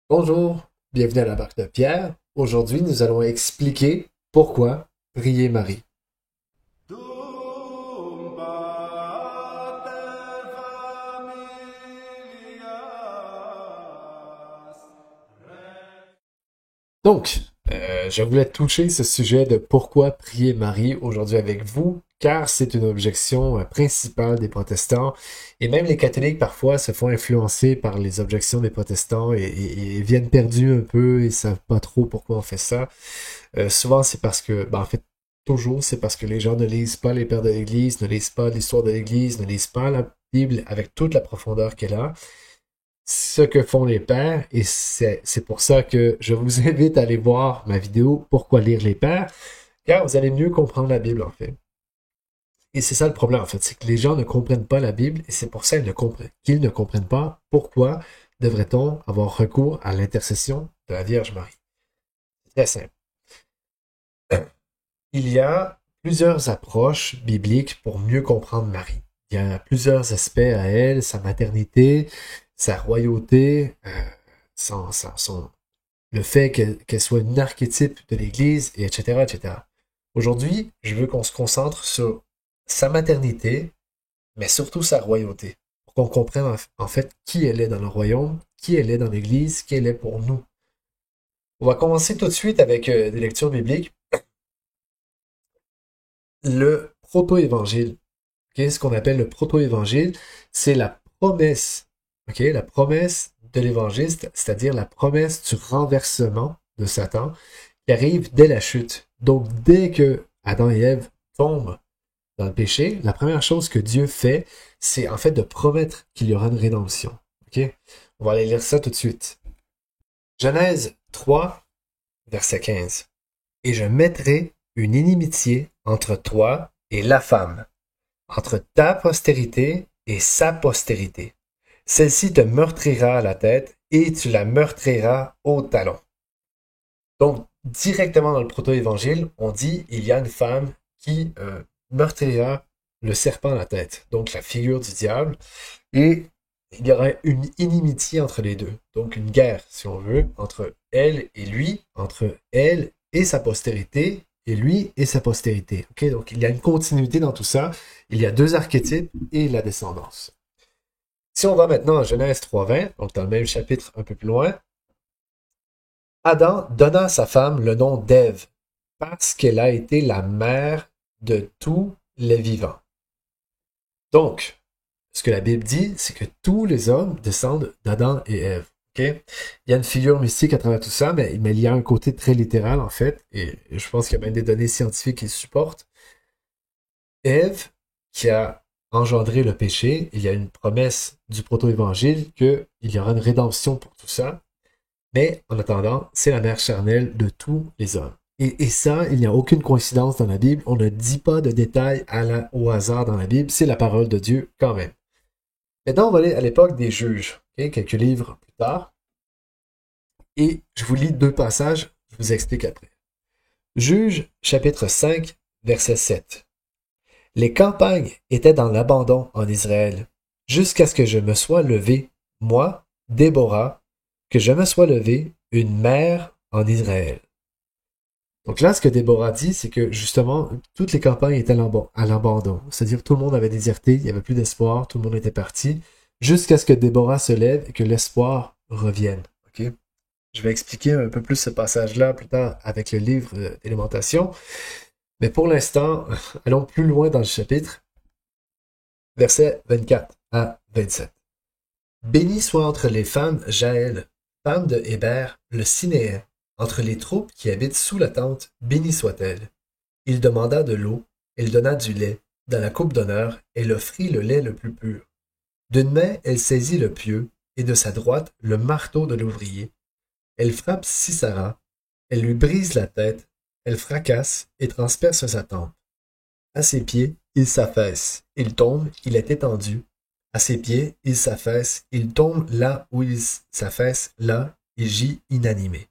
Bonjour, bienvenue à la barque de Pierre. Aujourd'hui, nous allons expliquer pourquoi prier Marie. Dum pater familias. Donc, je voulais toucher ce sujet de pourquoi prier Marie aujourd'hui avec vous, car c'est une objection principale des protestants, et même les catholiques parfois se font influencer par les objections des protestants et viennent perdus un peu et savent pas trop pourquoi on fait ça. Souvent, c'est parce que, en fait, toujours, c'est parce que les gens ne lisent pas les pères de l'Église, ne lisent pas l'histoire de l'Église, ne lisent pas la Bible avec toute la profondeur qu'elle a. Ce que font les pères, et c'est pour ça que je vous invite à aller voir ma vidéo Pourquoi lire les pères, car vous allez mieux comprendre la Bible, en fait. Et c'est ça le problème, en fait, c'est que les gens ne comprennent pas la Bible, et c'est pour ça qu'ils ne comprennent pas pourquoi devrait-on avoir recours à l'intercession de la Vierge Marie. C'est très simple. Il y a plusieurs approches bibliques pour mieux comprendre Marie. Il y a plusieurs aspects à elle, sa maternité, sa royauté, le fait qu'elle soit une archétype de l'Église, et etc., etc. Aujourd'hui, je veux qu'on se concentre sur sa maternité, mais surtout sa royauté, pour qu'on comprenne en fait qui elle est dans le royaume, qui elle est dans l'Église, qui elle est pour nous. On va commencer tout de suite avec des lectures bibliques. Le proto-évangile. Okay? Ce qu'on appelle le proto-évangile, c'est la promesse. Okay? La promesse de l'évangile, c'est-à-dire la promesse du renversement de Satan qui arrive dès la chute. Donc, dès que Adam et Ève tombent dans le péché, la première chose que Dieu fait, c'est en fait de promettre qu'il y aura une rédemption. Okay? On va aller lire ça tout de suite. Genèse 3, verset 15. Et je mettrai une inimitié entre toi et la femme, entre ta postérité et sa postérité. Celle-ci te meurtrira à la tête et tu la meurtriras au talon. Donc, directement dans le proto-évangile, on dit il y a une femme qui meurtrira le serpent à la tête, donc la figure du diable, et il y aura une inimitié entre les deux, donc une guerre, si on veut, entre elle et lui, entre elle et sa postérité, et lui et sa postérité. Okay? Donc il y a une continuité dans tout ça, il y a deux archétypes et la descendance. Si on va maintenant à Genèse 3.20, donc dans le même chapitre un peu plus loin, Adam donna à sa femme le nom d'Ève, parce qu'elle a été la mère de tous les vivants. Donc, ce que la Bible dit, c'est que tous les hommes descendent d'Adam et Ève. Okay? Il y a une figure mystique à travers tout ça, mais il y a un côté très littéral, en fait, et je pense qu'il y a même des données scientifiques qui le supportent. Ève, qui a engendré le péché, il y a une promesse du proto-évangile qu'il y aura une rédemption pour tout ça, mais en attendant, c'est la mère charnelle de tous les hommes. Et ça, il n'y a aucune coïncidence dans la Bible, on ne dit pas de détails au hasard dans la Bible, c'est la parole de Dieu quand même. Maintenant, on va aller à l'époque des juges, okay, quelques livres plus tard. Et je vous lis deux passages, je vous explique après. Juges, chapitre 5, verset 7. Les campagnes étaient dans l'abandon en Israël, jusqu'à ce que je me sois levé, moi, Déborah, que je me sois levé, une mère en Israël. Donc là, ce que Déborah dit, c'est que justement, toutes les campagnes étaient à l'abandon. C'est-à-dire que tout le monde avait déserté, il n'y avait plus d'espoir, tout le monde était parti, jusqu'à ce que Déborah se lève et que l'espoir revienne. Okay? Je vais expliquer un peu plus ce passage-là plus tard avec le livre d'élémentation. Mais pour l'instant, allons plus loin dans le chapitre, versets 24 à 27. Béni soit entre les femmes Jaël, femme de Héber, le Cinéen, entre les troupes qui habitent sous la tente, bénie soit-elle. Il demanda de l'eau, elle donna du lait. Dans la coupe d'honneur, elle offrit le lait le plus pur. D'une main, elle saisit le pieu, et de sa droite, le marteau de l'ouvrier. Elle frappe Sisera, elle lui brise la tête, elle fracasse et transperce sa tempe. À ses pieds, il s'affaisse, il tombe, il est étendu. À ses pieds, il s'affaisse, il tombe là où il s'affaisse, là, il gît inanimé.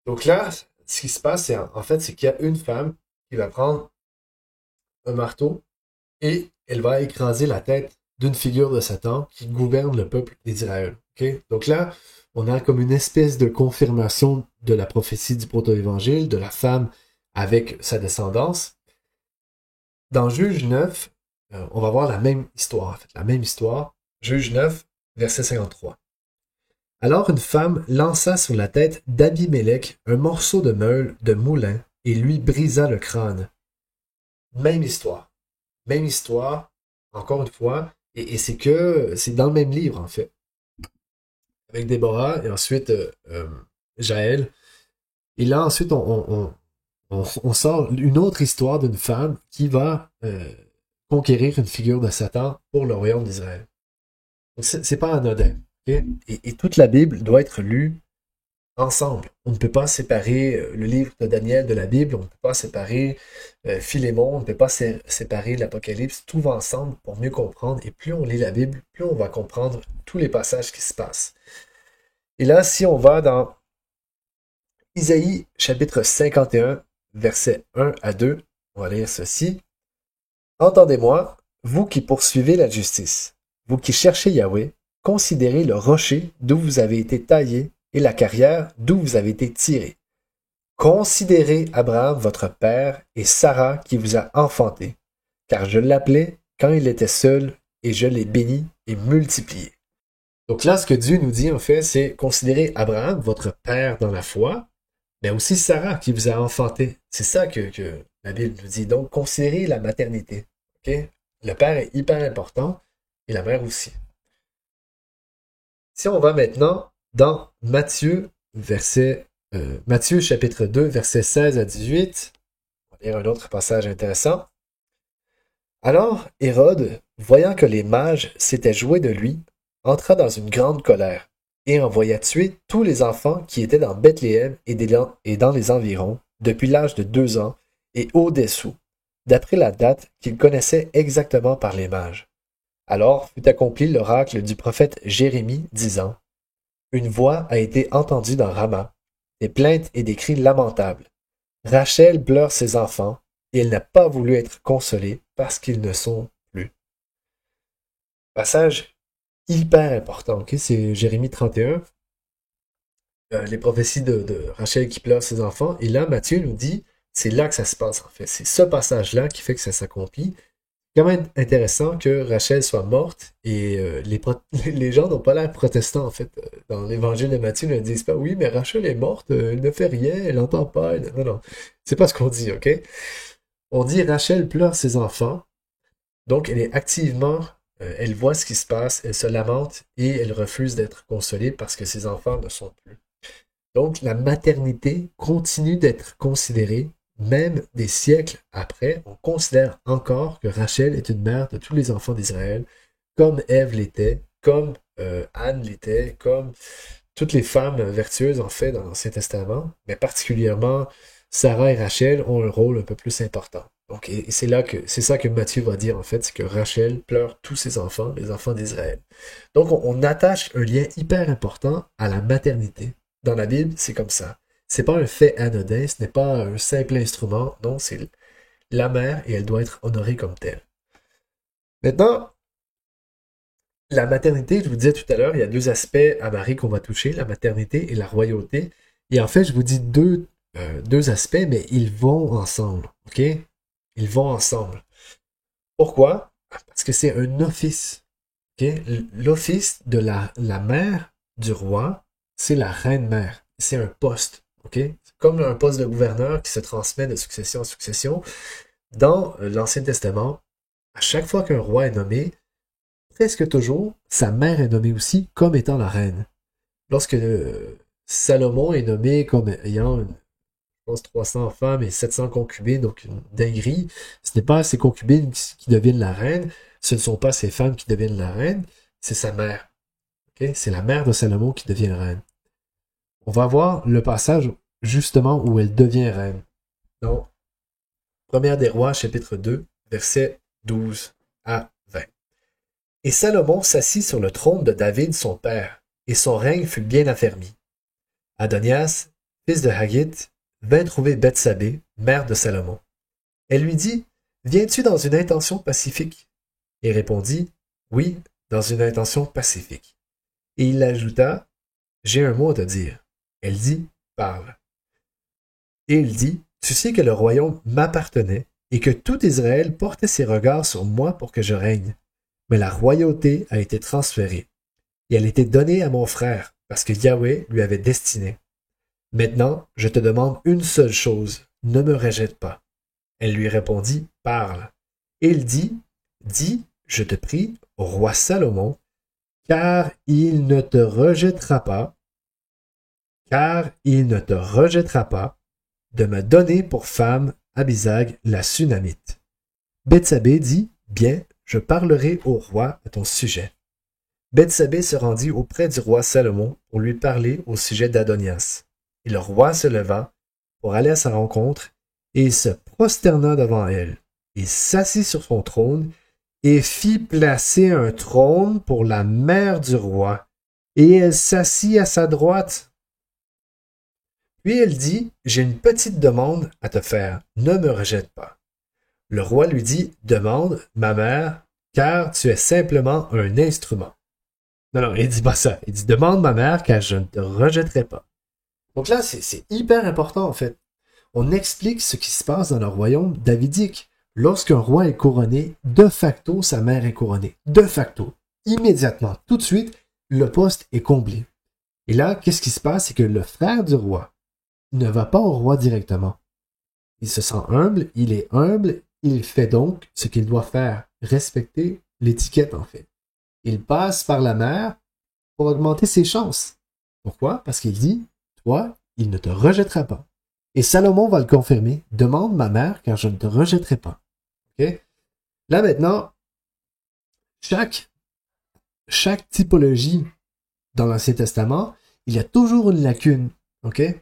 Donc là, ce qui se passe, en fait, c'est qu'il y a une femme qui va prendre un marteau et elle va écraser la tête d'une figure de Satan qui gouverne le peuple d'Israël. Okay? Donc là, on a comme une espèce de confirmation de la prophétie du proto-évangile, de la femme avec sa descendance. Dans Juge 9, on va voir la même histoire, en fait, la même histoire. Juge 9, verset 53. Alors une femme lança sur la tête d'Abimélec un morceau de meule de moulin et lui brisa le crâne. Même histoire. Même histoire, encore une fois, et c'est dans le même livre, en fait. Avec Déborah et ensuite Jaël. Et là, ensuite, on sort une autre histoire d'une femme qui va conquérir une figure de Satan pour le royaume d'Israël. Donc, c'est pas anodin. Okay? Et toute la Bible doit être lue ensemble. On ne peut pas séparer le livre de Daniel de la Bible, on ne peut pas séparer Philémon, on ne peut pas séparer l'Apocalypse. Tout va ensemble pour mieux comprendre. Et plus on lit la Bible, plus on va comprendre tous les passages qui se passent. Et là, si on va dans Isaïe chapitre 51, versets 1 à 2, on va lire ceci. Entendez-moi, vous qui poursuivez la justice, vous qui cherchez Yahweh, considérez le rocher d'où vous avez été taillé et la carrière d'où vous avez été tiré. Considérez Abraham votre père et Sarah qui vous a enfanté, car je l'appelais quand il était seul et je l'ai béni et multiplié. Donc là, ce que Dieu nous dit en fait, c'est considérer Abraham votre père dans la foi, mais aussi Sarah qui vous a enfanté. C'est ça que la Bible nous dit. Donc, considérez la maternité. Okay? Le père est hyper important et la mère aussi. Si on va maintenant dans Matthieu, Matthieu chapitre 2, versets 16 à 18, on va lire un autre passage intéressant. Alors Hérode, voyant que les mages s'étaient joués de lui, entra dans une grande colère et envoya tuer tous les enfants qui étaient dans Bethléem et dans les environs, depuis l'âge de 2 ans et au-dessous, d'après la date qu'il connaissait exactement par les mages. Alors fut accompli l'oracle du prophète Jérémie, disant: Une voix a été entendue dans Rama, des plaintes et des cris lamentables. Rachel pleure ses enfants, et elle n'a pas voulu être consolée parce qu'ils ne sont plus. Passage hyper important, okay? C'est Jérémie 31, les prophéties de Rachel qui pleure ses enfants. Et là, Matthieu nous dit, c'est là que ça se passe en fait. C'est ce passage-là qui fait que ça s'accomplit. C'est quand même intéressant que Rachel soit morte et les gens n'ont pas l'air protestants en fait. Dans l'évangile de Matthieu, ils ne disent pas oui, mais Rachel est morte, elle ne fait rien, elle n'entend pas. Non, non. C'est pas ce qu'on dit, ok? On dit Rachel pleure ses enfants, donc elle est activement, elle voit ce qui se passe, elle se lamente et elle refuse d'être consolée parce que ses enfants ne sont plus. Donc la maternité continue d'être considérée, même des siècles après, on considère encore que Rachel est une mère de tous les enfants d'Israël, comme Ève l'était, comme Anne l'était, comme toutes les femmes vertueuses en fait dans l'Ancien Testament, mais particulièrement Sarah et Rachel ont un rôle un peu plus important. Donc, et c'est ça que Matthieu va dire en fait, c'est que Rachel pleure tous ses enfants, les enfants d'Israël. Donc on attache un lien hyper important à la maternité. Dans la Bible, c'est comme ça. C'est pas un fait anodin, ce n'est pas un simple instrument, non, c'est la mère et elle doit être honorée comme telle. Maintenant, la maternité, je vous disais tout à l'heure, il y a 2 aspects à Marie qu'on va toucher, la maternité et la royauté. Et en fait, je vous dis deux aspects, mais ils vont ensemble, ok? Ils vont ensemble. Pourquoi? Parce que c'est un office. Okay? L'office de la mère du roi, c'est la reine-mère. C'est un poste. Okay? C'est comme un poste de gouverneur qui se transmet de succession en succession. Dans l'Ancien Testament, à chaque fois qu'un roi est nommé, presque toujours, sa mère est nommée aussi comme étant la reine. Lorsque Salomon est nommé comme ayant je pense 300 femmes et 700 concubines, donc une dinguerie. Ce n'est pas ses concubines qui deviennent la reine, ce ne sont pas ses femmes qui deviennent la reine, c'est sa mère. Okay? C'est la mère de Salomon qui devient reine. On va voir le passage justement où elle devient reine. Donc, 1er des Rois, chapitre 2, versets 12 à 20. Et Salomon s'assit sur le trône de David son père, et son règne fut bien affermi. Adonias, fils de Haggith, vint trouver Bethsabée, mère de Salomon. Elle lui dit, « Viens-tu dans une intention pacifique? » Et répondit, « Oui, dans une intention pacifique. » Et il ajouta, j'ai un mot à te dire. Elle dit, parle. Et il dit, tu sais que le royaume m'appartenait et que tout Israël portait ses regards sur moi pour que je règne. Mais la royauté a été transférée et elle était donnée à mon frère parce que Yahweh lui avait destiné. Maintenant, je te demande une seule chose, ne me rejette pas. Elle lui répondit, parle. Et il dit, dis, je te prie, au roi Salomon, car il ne te rejettera pas, de me donner pour femme Abisag la Sunamite. Bethsabée dit, bien, je parlerai au roi à ton sujet. Bethsabée se rendit auprès du roi Salomon pour lui parler au sujet d'Adonias. Et le roi se leva pour aller à sa rencontre, et il se prosterna devant elle. Il s'assit sur son trône, et fit placer un trône pour la mère du roi, et elle s'assit à sa droite. Puis elle dit, j'ai une petite demande à te faire, ne me rejette pas. Le roi lui dit, demande, ma mère, car tu es simplement un instrument. Non, il dit pas ça. Il dit, demande ma mère, car je ne te rejetterai pas. Donc là, c'est hyper important, en fait. On explique ce qui se passe dans le royaume davidique. Lorsqu'un roi est couronné, de facto, sa mère est couronnée. De facto. Immédiatement, tout de suite, le poste est comblé. Et là, qu'est-ce qui se passe? C'est que le frère du roi ne va pas au roi directement. Il se sent humble, il fait donc ce qu'il doit faire, respecter l'étiquette, en fait. Il passe par la mère pour augmenter ses chances. Pourquoi? Parce qu'il dit, toi, il ne te rejettera pas. Et Salomon va le confirmer. Demande ma mère, car je ne te rejetterai pas. Okay? Là, maintenant, chaque typologie dans l'Ancien Testament, il y a toujours une lacune. Okay?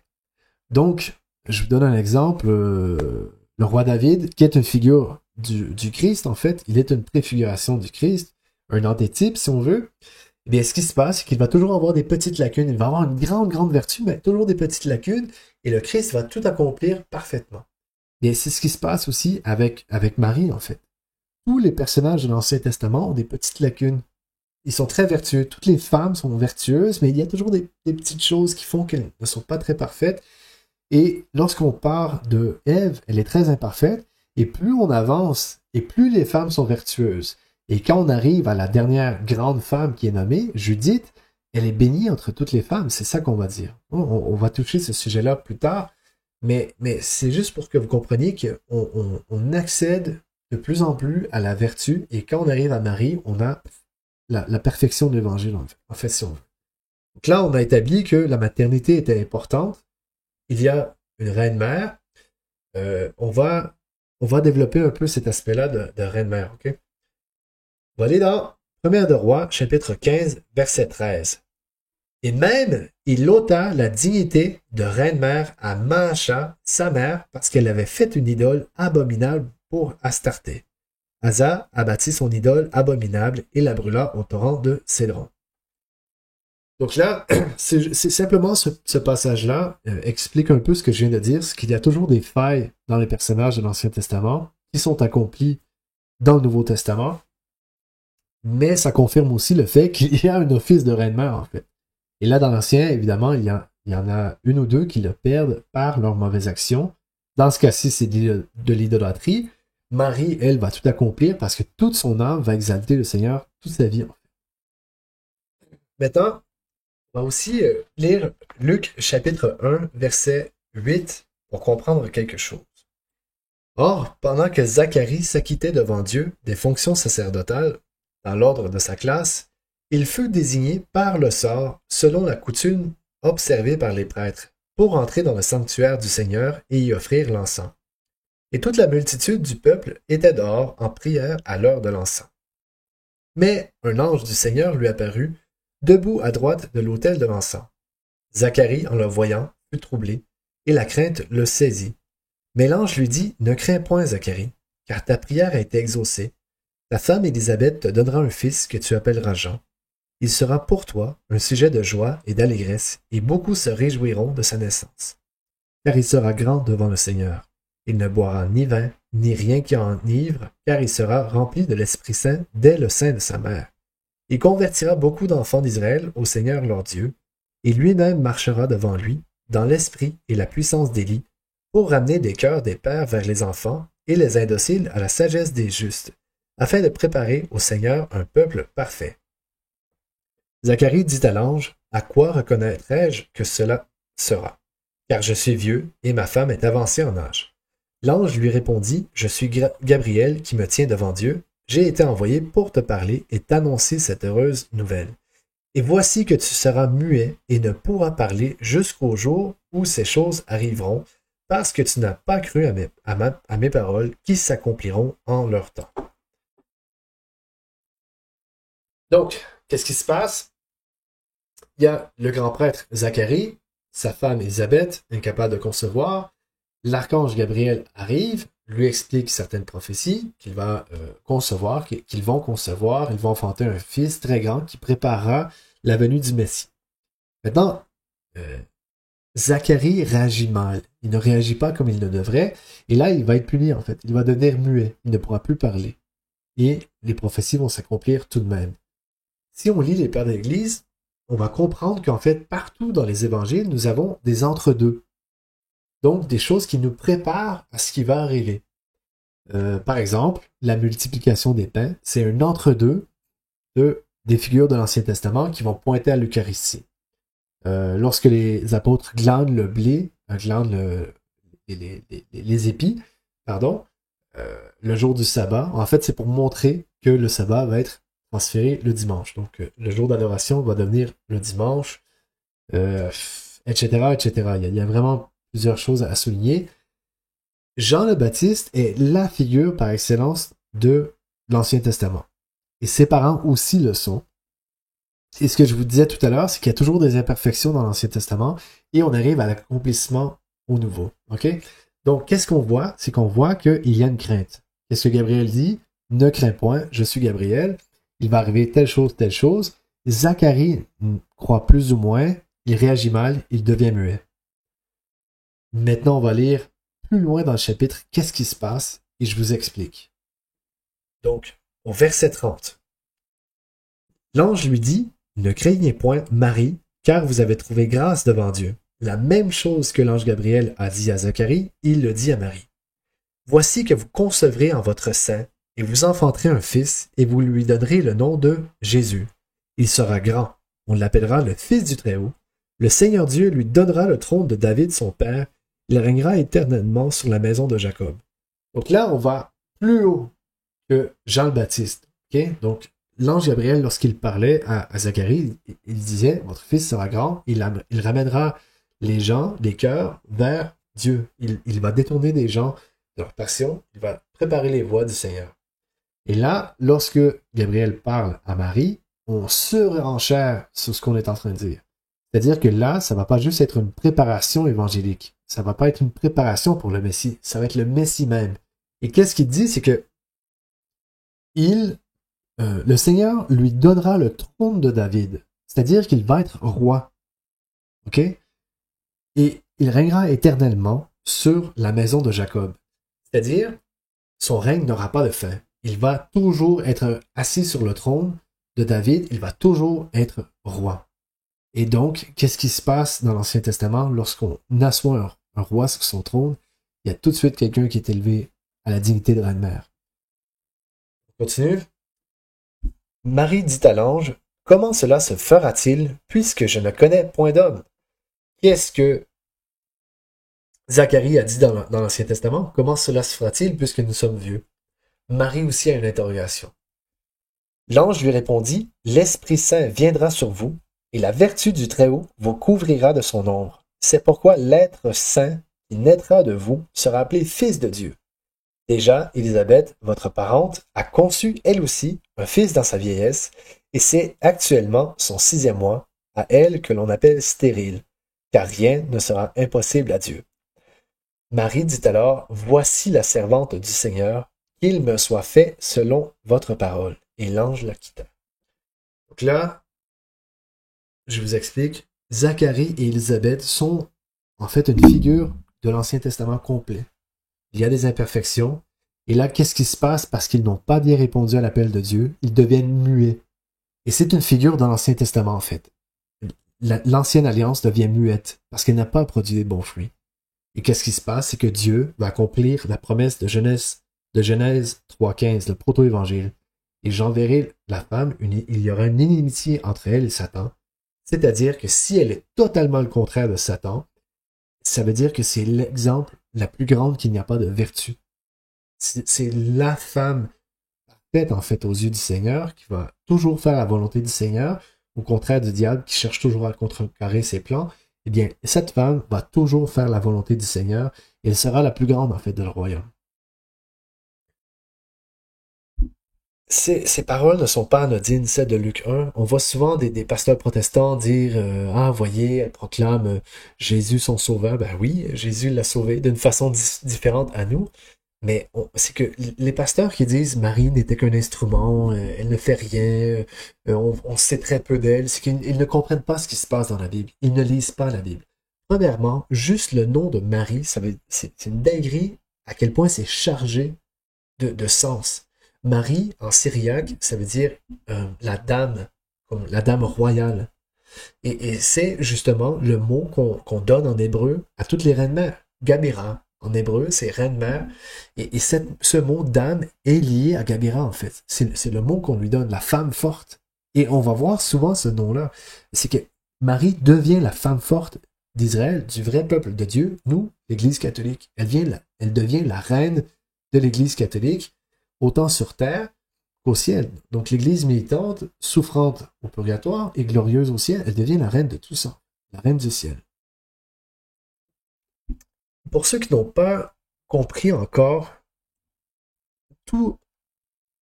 Donc, je vous donne un exemple. Le roi David, qui est une figure du Christ, en fait, il est une préfiguration du Christ, un antétype, si on veut. Eh bien, ce qui se passe, c'est qu'il va toujours avoir des petites lacunes. Il va avoir une grande vertu, mais toujours des petites lacunes. Et le Christ va tout accomplir parfaitement. Et c'est ce qui se passe aussi avec Marie, en fait. Tous les personnages de l'Ancien Testament ont des petites lacunes. Ils sont très vertueux. Toutes les femmes sont vertueuses, mais il y a toujours des petites choses qui font qu'elles ne sont pas très parfaites. Et lorsqu'on part de Ève, elle est très imparfaite. Et plus on avance, et plus les femmes sont vertueuses. Et quand on arrive à la dernière grande femme qui est nommée, Judith, elle est bénie entre toutes les femmes. C'est ça qu'on va dire. On va toucher ce sujet-là plus tard. Mais c'est juste pour que vous compreniez qu'on accède de plus en plus à la vertu. Et quand on arrive à Marie, on a la perfection de l'Évangile, en fait, si on veut. Donc là, on a établi que la maternité était importante. Il y a une reine-mère. On va développer un peu cet aspect-là de reine-mère, ok? On va aller dans 1er de Rois, chapitre 15, verset 13. Et même, il ôta la dignité de reine-mère à Maasha, sa mère, parce qu'elle avait fait une idole abominable pour Astarté. Asa abattit son idole abominable et la brûla au torrent de Cédron. Donc là, c'est simplement ce passage-là explique un peu ce que je viens de dire, c'est qu'il y a toujours des failles dans les personnages de l'Ancien Testament qui sont accomplis dans le Nouveau Testament, mais ça confirme aussi le fait qu'il y a un office de reine-mère, en fait. Et là, dans l'Ancien, évidemment, il y en a une ou deux qui le perdent par leurs mauvaises actions. Dans ce cas-ci, c'est de l'idolâtrie. Marie, elle, va tout accomplir parce que toute son âme va exalter le Seigneur toute sa vie, en fait. Maintenant, on va aussi lire Luc chapitre 1, verset 8 pour comprendre quelque chose. Or, pendant que Zacharie s'acquittait devant Dieu des fonctions sacerdotales, dans l'ordre de sa classe, il fut désigné par le sort, selon la coutume observée par les prêtres, pour entrer dans le sanctuaire du Seigneur et y offrir l'encens. Et toute la multitude du peuple était dehors en prière à l'heure de l'encens. Mais un ange du Seigneur lui apparut, debout à droite de l'autel de l'encens. Zacharie, en le voyant, fut troublé, et la crainte le saisit. Mais l'ange lui dit, ne crains point, Zacharie, car ta prière a été exaucée. Ta femme Élisabeth te donnera un fils que tu appelleras Jean. Il sera pour toi un sujet de joie et d'allégresse, et beaucoup se réjouiront de sa naissance. Car il sera grand devant le Seigneur. Il ne boira ni vin, ni rien qui enivre, car il sera rempli de l'Esprit Saint dès le sein de sa mère. Il convertira beaucoup d'enfants d'Israël au Seigneur leur Dieu, et lui-même marchera devant lui, dans l'esprit et la puissance d'Élie, pour ramener des cœurs des pères vers les enfants et les indociles à la sagesse des justes, afin de préparer au Seigneur un peuple parfait. Zacharie dit à l'ange, « À quoi reconnaîtrai-je que cela sera? Car je suis vieux et ma femme est avancée en âge. » L'ange lui répondit, « Je suis Gabriel qui me tient devant Dieu. J'ai été envoyé pour te parler et t'annoncer cette heureuse nouvelle. Et voici que tu seras muet et ne pourras parler jusqu'au jour où ces choses arriveront, parce que tu n'as pas cru à mes paroles qui s'accompliront en leur temps. » Donc, qu'est-ce qui se passe? Il y a le grand prêtre Zacharie, sa femme Élisabeth, incapable de concevoir. L'archange Gabriel arrive, lui explique certaines prophéties qu'il va concevoir, qu'ils vont concevoir. Ils vont enfanter un fils très grand qui préparera la venue du Messie. Maintenant, Zacharie réagit mal. Il ne réagit pas comme il le devrait. Et là, il va être puni, en fait. Il va devenir muet. Il ne pourra plus parler. Et les prophéties vont s'accomplir tout de même. Si on lit les pères de l'Église, on va comprendre qu'en fait, partout dans les évangiles, nous avons des entre-deux. Donc, des choses qui nous préparent à ce qui va arriver. Par exemple, la multiplication des pains, c'est un entre-deux des figures de l'Ancien Testament qui vont pointer à l'Eucharistie. Lorsque les apôtres glandent le blé, les épis, pardon, le jour du sabbat, en fait, c'est pour montrer que le sabbat va être transféré le dimanche. Donc, le jour d'adoration va devenir le dimanche, etc., etc. Il y a vraiment plusieurs choses à souligner. Jean le Baptiste est la figure par excellence de l'Ancien Testament. Et ses parents aussi le sont. Et ce que je vous disais tout à l'heure, c'est qu'il y a toujours des imperfections dans l'Ancien Testament et on arrive à l'accomplissement au Nouveau. OK? Donc, qu'est-ce qu'on voit? C'est qu'on voit qu'il y a une crainte. Qu'est-ce que Gabriel dit? Ne crains point, je suis Gabriel. Il va arriver telle chose, telle chose. Zacharie croit plus ou moins, il réagit mal, il devient muet. Maintenant, on va lire plus loin dans le chapitre qu'est-ce qui se passe et je vous explique. Donc, au verset 30. L'ange lui dit, « Ne craignez point, Marie, car vous avez trouvé grâce devant Dieu. » La même chose que l'ange Gabriel a dit à Zacharie, il le dit à Marie. « Voici que vous concevrez en votre sein et vous enfanterez un fils, et vous lui donnerez le nom de Jésus. Il sera grand, on l'appellera le Fils du Très-Haut. Le Seigneur Dieu lui donnera le trône de David son père, il régnera éternellement sur la maison de Jacob. » Donc là, on va plus haut que Jean le Baptiste. Okay? Donc, l'ange Gabriel, lorsqu'il parlait à Zacharie, il disait, « Votre fils sera grand, il ramènera les gens, les cœurs, vers Dieu. Il va détourner des gens de leur passion, il va préparer les voies du Seigneur. » Et là, lorsque Gabriel parle à Marie, on surenchère sur ce qu'on est en train de dire. C'est-à-dire que là, ça ne va pas juste être une préparation évangélique. Ça ne va pas être une préparation pour le Messie. Ça va être le Messie même. Et qu'est-ce qu'il dit? C'est que le Seigneur lui donnera le trône de David. C'est-à-dire qu'il va être roi. OK? Et il régnera éternellement sur la maison de Jacob. C'est-à-dire, son règne n'aura pas de fin. Il va toujours être assis sur le trône de David. Il va toujours être roi. Et donc, qu'est-ce qui se passe dans l'Ancien Testament lorsqu'on assoit un roi sur son trône? Il y a tout de suite quelqu'un qui est élevé à la dignité de reine-mère. On continue. Marie dit à l'ange, « Comment cela se fera-t-il, puisque je ne connais point d'homme? » Qu'est-ce que Zacharie a dit dans l'Ancien Testament? Comment cela se fera-t-il, puisque nous sommes vieux? Marie aussi a une interrogation. L'ange lui répondit, « L'Esprit Saint viendra sur vous, et la vertu du Très-Haut vous couvrira de son ombre. C'est pourquoi l'être saint qui naîtra de vous sera appelé Fils de Dieu. Déjà, Élisabeth, votre parente, a conçu, elle aussi, un fils dans sa vieillesse, et c'est actuellement son 6e mois, à elle que l'on appelle stérile, car rien ne sera impossible à Dieu. » Marie dit alors, « Voici la servante du Seigneur, qu'il me soit fait selon votre parole. » Et l'ange la quitta. Donc là, je vous explique, Zacharie et Élisabeth sont en fait une figure de l'Ancien Testament complet. Il y a des imperfections, et là, qu'est-ce qui se passe? Parce qu'ils n'ont pas bien répondu à l'appel de Dieu, ils deviennent muets. Et c'est une figure dans l'Ancien Testament, en fait. L'ancienne alliance devient muette parce qu'elle n'a pas produit des bons fruits. Et qu'est-ce qui se passe? C'est que Dieu va accomplir la promesse de Genèse 3.15, le proto-évangile. Et j'enverrai la femme, il y aura une inimitié entre elle et Satan. C'est-à-dire que si elle est totalement le contraire de Satan, ça veut dire que c'est l'exemple la plus grande qu'il n'y a pas de vertu. C'est la femme parfaite, en fait, aux yeux du Seigneur, qui va toujours faire la volonté du Seigneur, au contraire du diable qui cherche toujours à contrecarrer ses plans. Eh bien, cette femme va toujours faire la volonté du Seigneur et elle sera la plus grande, en fait, de le royaume. Ces paroles ne sont pas anodines, celles de Luc 1. On voit souvent des pasteurs protestants dire ah, voyez, elle proclame Jésus son sauveur. Ben oui, Jésus l'a sauvé d'une façon différente à nous. Mais c'est que les pasteurs qui disent Marie n'était qu'un instrument, elle ne fait rien, on sait très peu d'elle, c'est qu'ils ne comprennent pas ce qui se passe dans la Bible. Ils ne lisent pas la Bible. Premièrement, juste le nom de Marie, c'est une dinguerie à quel point c'est chargé de sens. Marie, en syriaque, ça veut dire la dame, comme la dame royale. Et c'est justement le mot qu'on donne en hébreu à toutes les reines mères. Gabira, en hébreu, c'est reine mère. Et ce mot dame est lié à Gabira, en fait. C'est le mot qu'on lui donne, la femme forte. Et on va voir souvent ce nom-là. C'est que Marie devient la femme forte d'Israël, du vrai peuple de Dieu, nous, l'Église catholique. Elle devient la reine de l'Église catholique, autant sur terre qu'au ciel. Donc l'Église militante, souffrante au purgatoire et glorieuse au ciel, elle devient la reine de tout ça, la reine du ciel. Pour ceux qui n'ont pas compris encore tout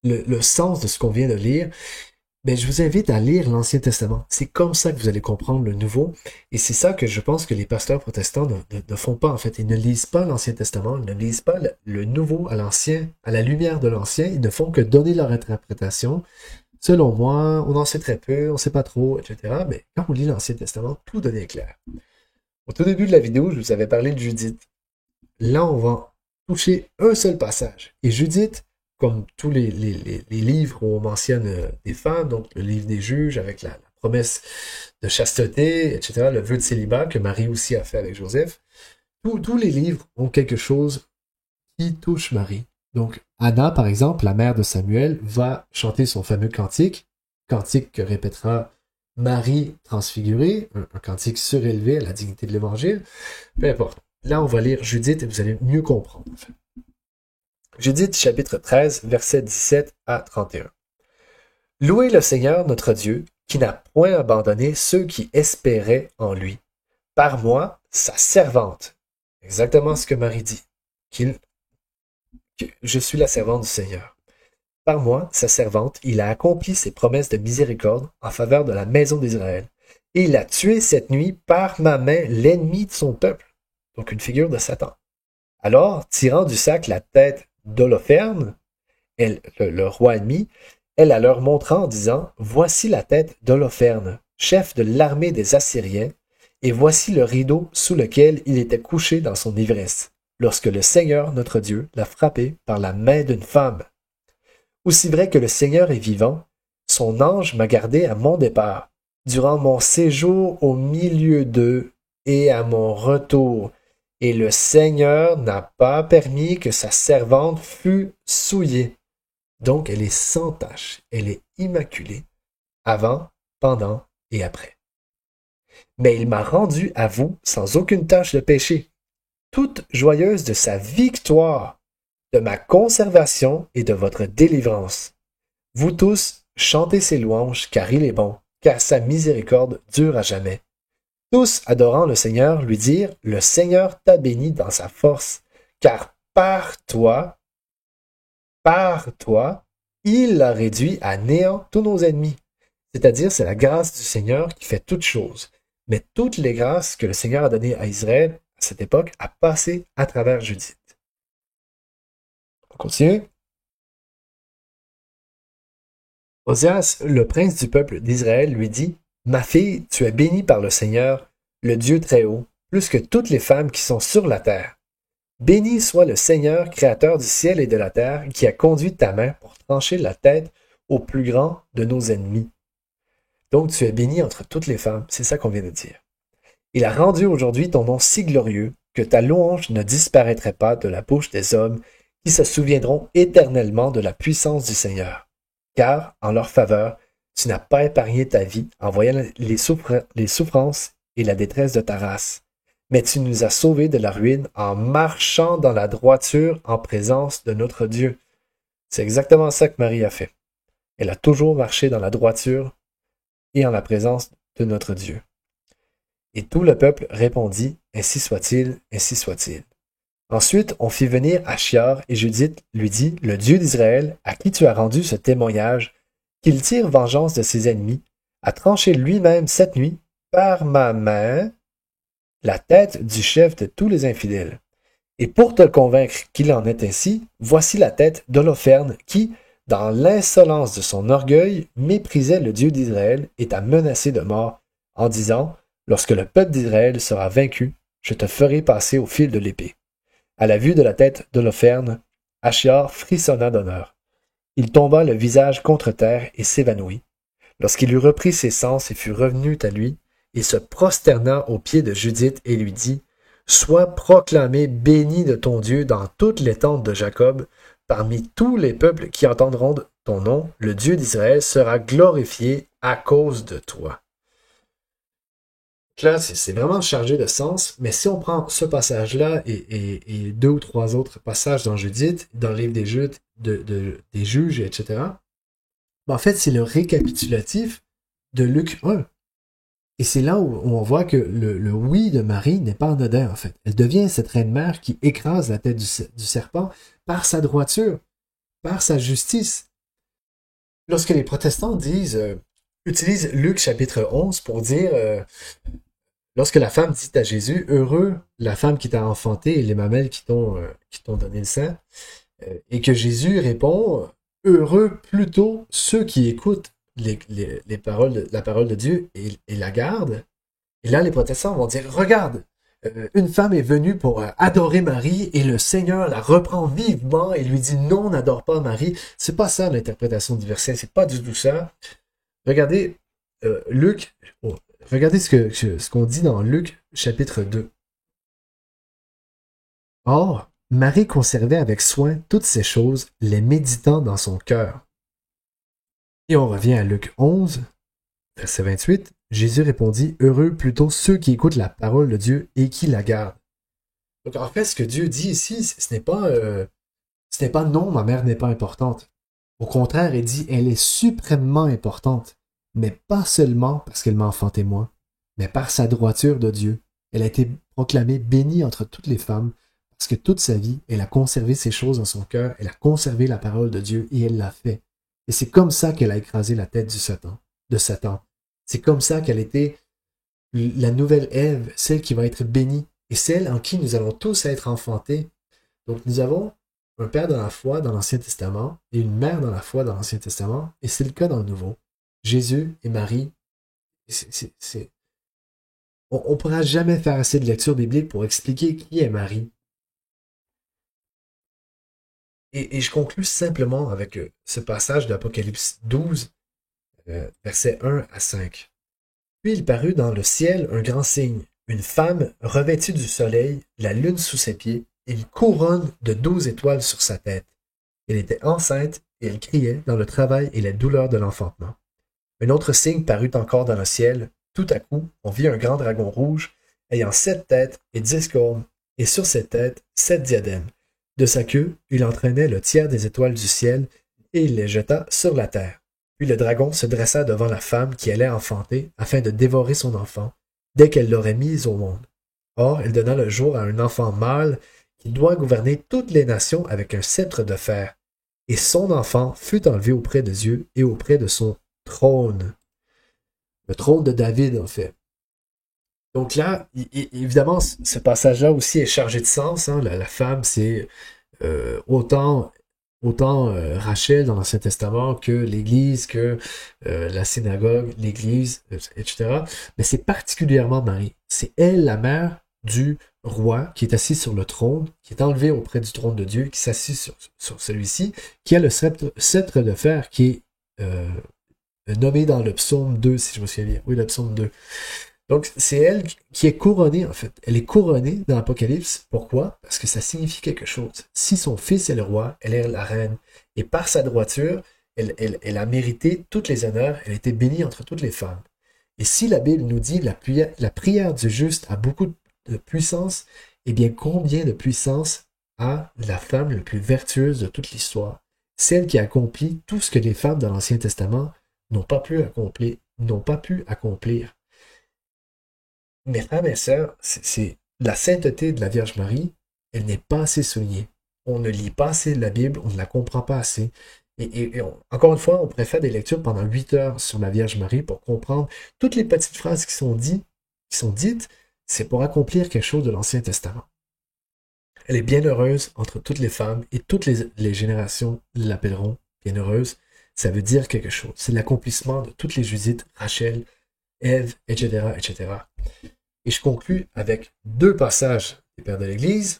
le sens de ce qu'on vient de lire, ben, je vous invite à lire l'Ancien Testament. C'est comme ça que vous allez comprendre le Nouveau. Et c'est ça que je pense que les pasteurs protestants ne font pas, en fait. Ils ne lisent pas l'Ancien Testament, ils ne lisent pas le Nouveau à l'Ancien, à la lumière de l'Ancien. Ils ne font que donner leur interprétation. Selon moi, on en sait très peu, on ne sait pas trop, etc. Mais quand on lit l'Ancien Testament, tout devient clair. Au tout début de la vidéo, je vous avais parlé de Judith. Là, on va toucher un seul passage. Et Judith, comme tous les livres où on mentionne des femmes, donc le livre des juges avec la promesse de chasteté, etc., le vœu de célibat que Marie aussi a fait avec Joseph, tous les livres ont quelque chose qui touche Marie. Donc, Anna, par exemple, la mère de Samuel, va chanter son fameux cantique que répétera Marie transfigurée, un cantique surélevé à la dignité de l'Évangile, peu importe. Là, on va lire Judith et vous allez mieux comprendre. En fait. Judith, chapitre 13, versets 17 à 31. Louez le Seigneur notre Dieu, qui n'a point abandonné ceux qui espéraient en lui. Par moi, sa servante. Exactement ce que Marie dit. Que je suis la servante du Seigneur. Par moi, sa servante, il a accompli ses promesses de miséricorde en faveur de la maison d'Israël. Et il a tué cette nuit par ma main l'ennemi de son peuple. Donc une figure de Satan. Alors, tirant du sac la tête d'Holoferne, le roi ennemi, elle la leur montra en disant, voici la tête d'Holoferne, chef de l'armée des Assyriens, et voici le rideau sous lequel il était couché dans son ivresse, lorsque le Seigneur notre Dieu l'a frappé par la main d'une femme. Aussi vrai que le Seigneur est vivant, son ange m'a gardé à mon départ, durant mon séjour au milieu d'eux et à mon retour, et le Seigneur n'a pas permis que sa servante fût souillée. Donc elle est sans tache, elle est immaculée, avant, pendant et après. Mais il m'a rendu à vous sans aucune tache de péché, toute joyeuse de sa victoire, de ma conservation et de votre délivrance. Vous tous, chantez ses louanges, car il est bon, car sa miséricorde dure à jamais. Tous, adorant le Seigneur, lui dirent, le Seigneur t'a béni dans sa force, car par toi, il a réduit à néant tous nos ennemis. C'est-à-dire, c'est la grâce du Seigneur qui fait toutes choses. Mais toutes les grâces que le Seigneur a données à Israël, à cette époque, a passé à travers Judith. On continue. Osias, le prince du peuple d'Israël, lui dit, ma fille, tu es bénie par le Seigneur, le Dieu très haut, plus que toutes les femmes qui sont sur la terre. Béni soit le Seigneur, créateur du ciel et de la terre, qui a conduit ta main pour trancher la tête au plus grand de nos ennemis. Donc tu es béni entre toutes les femmes, c'est ça qu'on vient de dire. Il a rendu aujourd'hui ton nom si glorieux que ta louange ne disparaîtrait pas de la bouche des hommes qui se souviendront éternellement de la puissance du Seigneur. Car, en leur faveur, tu n'as pas épargné ta vie en voyant les souffrances et la détresse de ta race, mais tu nous as sauvés de la ruine en marchant dans la droiture en présence de notre Dieu. C'est exactement ça que Marie a fait. Elle a toujours marché dans la droiture et en la présence de notre Dieu. Et tout le peuple répondit, ainsi soit-il, ainsi soit-il. Ensuite, on fit venir Achior, et Judith lui dit, le Dieu d'Israël, à qui tu as rendu ce témoignage, qu'il tire vengeance de ses ennemis, a tranché lui-même cette nuit, par ma main, la tête du chef de tous les infidèles. Et pour te convaincre qu'il en est ainsi, voici la tête d'Holoferne qui, dans l'insolence de son orgueil, méprisait le Dieu d'Israël et t'a menacé de mort, en disant, lorsque le peuple d'Israël sera vaincu, je te ferai passer au fil de l'épée. À la vue de la tête d'Holoferne, Achior frissonna d'honneur. Il tomba le visage contre terre et s'évanouit. Lorsqu'il eut repris ses sens et fut revenu à lui, il se prosterna aux pieds de Judith et lui dit, « Sois proclamé béni de ton Dieu dans toutes les tentes de Jacob, parmi tous les peuples qui entendront ton nom, le Dieu d'Israël sera glorifié à cause de toi. » Là, c'est vraiment chargé de sens, mais si on prend ce passage-là et deux ou trois autres passages dans Judith, dans le livre des juges, etc., ben en fait, c'est le récapitulatif de Luc 1. Et c'est là où on voit que le oui de Marie n'est pas anodin, en fait. Elle devient cette reine-mère qui écrase la tête du serpent par sa droiture, par sa justice. Lorsque les protestants utilisent Luc chapitre 11 pour dire... lorsque la femme dit à Jésus, « Heureux la femme qui t'a enfanté et les mamelles qui t'ont donné le sein. » Et que Jésus répond, « Heureux plutôt ceux qui écoutent la parole de Dieu et la gardent. » Et là, les protestants vont dire, « Regarde, une femme est venue pour adorer Marie et le Seigneur la reprend vivement et lui dit, non, n'adore pas Marie. » C'est pas ça l'interprétation du verset, c'est pas du tout ça. Regardez, Luc... Regardez ce qu'on dit dans Luc, chapitre 2. Or, Marie conservait avec soin toutes ces choses, les méditant dans son cœur. Et on revient à Luc 11, verset 28. Jésus répondit, « Heureux plutôt ceux qui écoutent la parole de Dieu et qui la gardent. » Donc en fait, ce que Dieu dit ici, ce n'est pas non, ma mère n'est pas importante. Au contraire, il dit, elle est suprêmement importante. Mais pas seulement parce qu'elle m'a enfanté moi, mais par sa droiture de Dieu. Elle a été proclamée bénie entre toutes les femmes, parce que toute sa vie, elle a conservé ces choses dans son cœur, elle a conservé la parole de Dieu, et elle l'a fait. Et c'est comme ça qu'elle a écrasé la tête de Satan. C'est comme ça qu'elle était la nouvelle Ève, celle qui va être bénie, et celle en qui nous allons tous être enfantés. Donc nous avons un père dans la foi dans l'Ancien Testament, et une mère dans la foi dans l'Ancien Testament, et c'est le cas dans le Nouveau. Jésus et Marie, on ne pourra jamais faire assez de lecture biblique pour expliquer qui est Marie. Et je conclus simplement avec ce passage d'Apocalypse 12, versets 1 à 5. Puis il parut dans le ciel un grand signe, une femme revêtue du soleil, la lune sous ses pieds, et une couronne de 12 étoiles sur sa tête. Elle était enceinte et elle criait dans le travail et les douleurs de l'enfantement. Un autre signe parut encore dans le ciel. Tout à coup, on vit un grand dragon rouge, ayant 7 têtes et 10 cornes, et sur ses têtes 7 diadèmes. De sa queue, il entraînait le tiers des étoiles du ciel, et il les jeta sur la terre. Puis le dragon se dressa devant la femme qui allait enfanter, afin de dévorer son enfant, dès qu'elle l'aurait mise au monde. Or, elle donna le jour à un enfant mâle, qui doit gouverner toutes les nations avec un sceptre de fer. Et son enfant fut enlevé auprès de Dieu et auprès de son trône. Le trône de David, en fait. Donc là, évidemment, ce passage-là aussi est chargé de sens. Hein. La femme, c'est autant Rachel dans l'Ancien Testament que l'Église, que la synagogue, l'Église, etc. Mais c'est particulièrement Marie. C'est elle, la mère du roi, qui est assis sur le trône, qui est enlevé auprès du trône de Dieu, qui s'assit sur celui-ci, qui a le sceptre de fer qui est nommée dans le psaume 2, si je me souviens bien. Oui, le psaume 2. Donc, c'est elle qui est couronnée, en fait. Elle est couronnée dans l'Apocalypse. Pourquoi? Parce que ça signifie quelque chose. Si son fils est le roi, elle est la reine. Et par sa droiture, elle a mérité tous les honneurs. Elle a été bénie entre toutes les femmes. Et si la Bible nous dit la prière du juste a beaucoup de puissance, eh bien, combien de puissance a la femme la plus vertueuse de toute l'histoire? Celle qui accomplit tout ce que les femmes dans l'Ancien Testament n'ont pas pu accomplir. Mes frères et sœurs, c'est la sainteté de la Vierge Marie, elle n'est pas assez soulignée. On ne lit pas assez la Bible, on ne la comprend pas assez. Encore une fois, on pourrait faire des lectures pendant 8 heures sur la Vierge Marie pour comprendre toutes les petites phrases qui sont dites, c'est pour accomplir quelque chose de l'Ancien Testament. Elle est bienheureuse entre toutes les femmes et toutes les générations l'appelleront bienheureuse. Ça veut dire quelque chose. C'est l'accomplissement de toutes les Judites, Rachel, Ève, etc., etc. Et je conclus avec 2 passages des Pères de l'Église.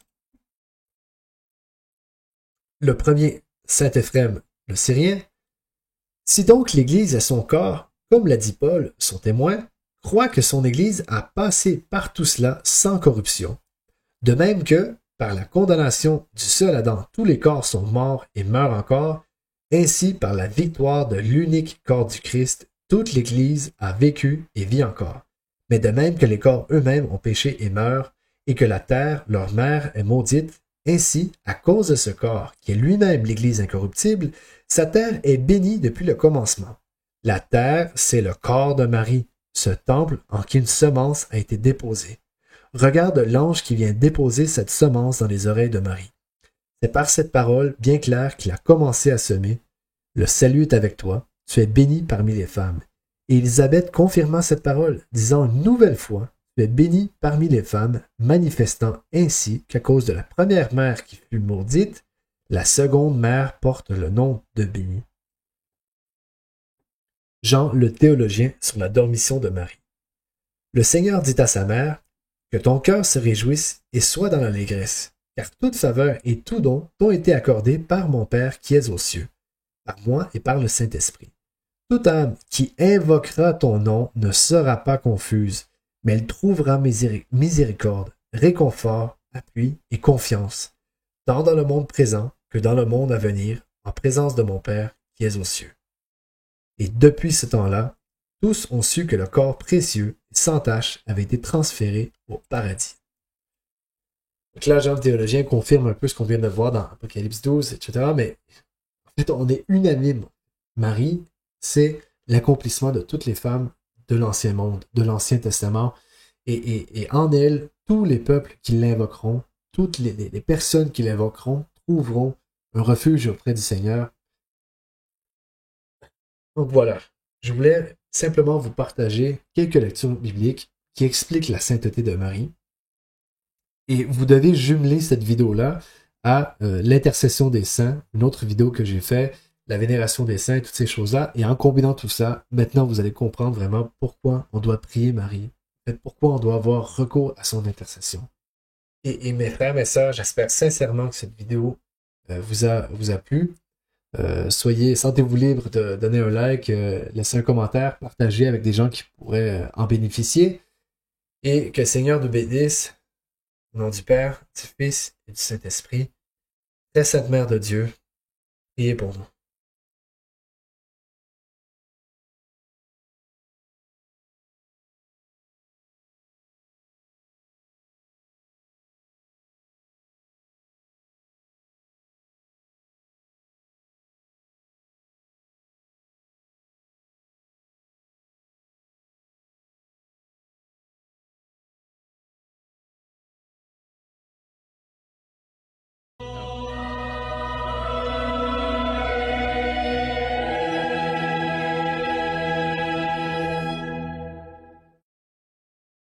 Le premier, Saint Éphrem, le Syrien. Si donc l'Église est son corps, comme l'a dit Paul, son témoin, croit que son Église a passé par tout cela sans corruption, de même que, par la condamnation du seul Adam, tous les corps sont morts et meurent encore, ainsi par la victoire de l'unique corps du Christ, toute l'Église a vécu et vit encore. Mais de même que les corps eux-mêmes ont péché et meurent, et que la terre, leur mère, est maudite, ainsi, à cause de ce corps, qui est lui-même l'Église incorruptible, sa terre est bénie depuis le commencement. La terre, c'est le corps de Marie, ce temple en qui une semence a été déposée. Regarde l'ange qui vient déposer cette semence dans les oreilles de Marie. C'est par cette parole bien claire qu'il a commencé à semer. Le salut est avec toi, tu es bénie parmi les femmes. Et Élisabeth confirma cette parole, disant une nouvelle fois, tu es bénie parmi les femmes, manifestant ainsi qu'à cause de la première mère qui fut maudite, la seconde mère porte le nom de bénie. Jean le théologien sur la dormition de Marie. Le Seigneur dit à sa mère, que ton cœur se réjouisse et soit dans l'allégresse, car toute faveur et tout don t'ont été accordés par mon Père qui est aux cieux, par moi et par le Saint-Esprit. Toute âme qui invoquera ton nom ne sera pas confuse, mais elle trouvera miséricorde, réconfort, appui et confiance, tant dans le monde présent que dans le monde à venir, en présence de mon Père qui est aux cieux. Et depuis ce temps-là, tous ont su que le corps précieux et sans tache avait été transféré au paradis. Donc là, Jean le théologien confirme un peu ce qu'on vient de voir dans Apocalypse 12, etc. Mais en fait, on est unanime. Marie, c'est l'accomplissement de toutes les femmes de l'Ancien Monde, de l'Ancien Testament. Et en elle, tous les peuples qui l'invoqueront, toutes les personnes qui l'invoqueront, trouveront un refuge auprès du Seigneur. Donc voilà, je voulais simplement vous partager quelques lectures bibliques qui expliquent la sainteté de Marie. Et vous devez jumeler cette vidéo-là à l'intercession des saints, une autre vidéo que j'ai faite, la vénération des saints, toutes ces choses-là. Et en combinant tout ça, maintenant vous allez comprendre vraiment pourquoi on doit prier Marie, pourquoi on doit avoir recours à son intercession. Et mes frères, mes sœurs, j'espère sincèrement que cette vidéo vous a plu. Sentez-vous libre de donner un like, laisser un commentaire, partager avec des gens qui pourraient en bénéficier. Et que le Seigneur nous bénisse, au nom du Père, du Fils et du Saint-Esprit. Très sainte Mère de Dieu, priez pour nous.